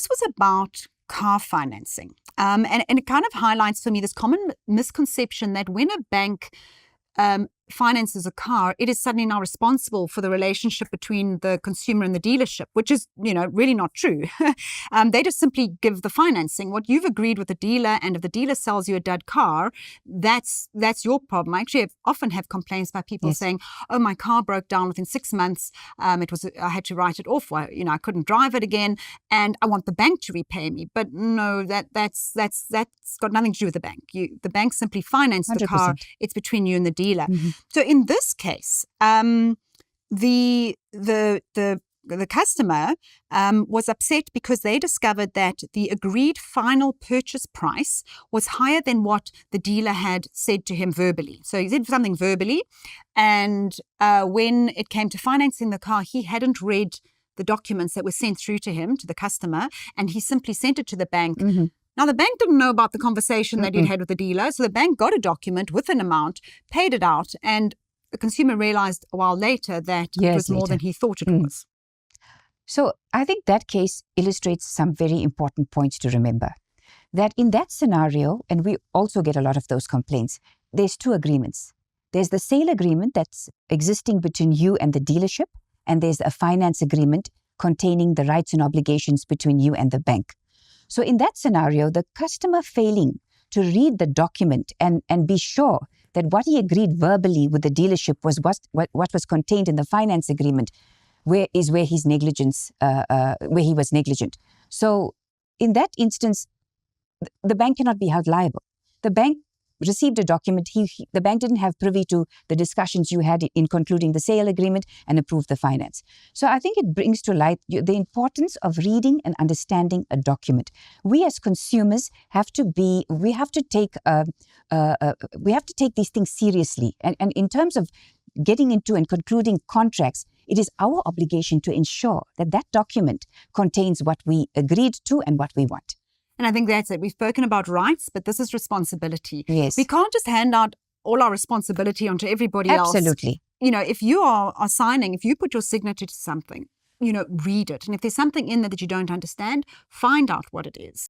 this was about car financing. And it kind of highlights for me this common misconception that when a bank finances a car, it is suddenly now responsible for the relationship between the consumer and the dealership, which is, really not true. They just simply give the financing. What you've agreed with the dealer, and if the dealer sells you a dud car, that's your problem. I actually often have complaints by people saying, "Oh, my car broke down within 6 months. I had to write it off. I couldn't drive it again, and I want the bank to repay me." But no, that's got nothing to do with the bank. The bank simply financed 100%. the car. It's between you and the dealer. Mm-hmm. So in this case, the customer was upset because they discovered that the agreed final purchase price was higher than what the dealer had said to him verbally. So he said something verbally, and when it came to financing the car, he hadn't read the documents that were sent through to him, to the customer, and he simply sent it to the bank. Mm-hmm. Now, the bank didn't know about the conversation that he'd had with the dealer, so the bank got a document with an amount, paid it out, and the consumer realized a while later that it was more than he thought it was. So I think that case illustrates some very important points to remember. That in that scenario, and we also get a lot of those complaints, there's two agreements. There's the sale agreement that's existing between you and the dealership, and there's a finance agreement containing the rights and obligations between you and the bank. So in that scenario, the customer failing to read the document and be sure that what he agreed verbally with the dealership was what was contained in the finance agreement, where he was negligent. So in that instance, the bank cannot be held liable. The bank received a document. The bank didn't have privy to the discussions you had in concluding the sale agreement and approved the finance. So I think it brings to light the importance of reading and understanding a document. We as consumers have to take these things seriously. And in terms of getting into and concluding contracts, it is our obligation to ensure that that document contains what we agreed to and what we want. And I think that's it. We've spoken about rights, but this is responsibility. Yes. We can't just hand out all our responsibility onto everybody else. Absolutely. If you are signing, if you put your signature to something, read it. And if there's something in there that you don't understand, find out what it is.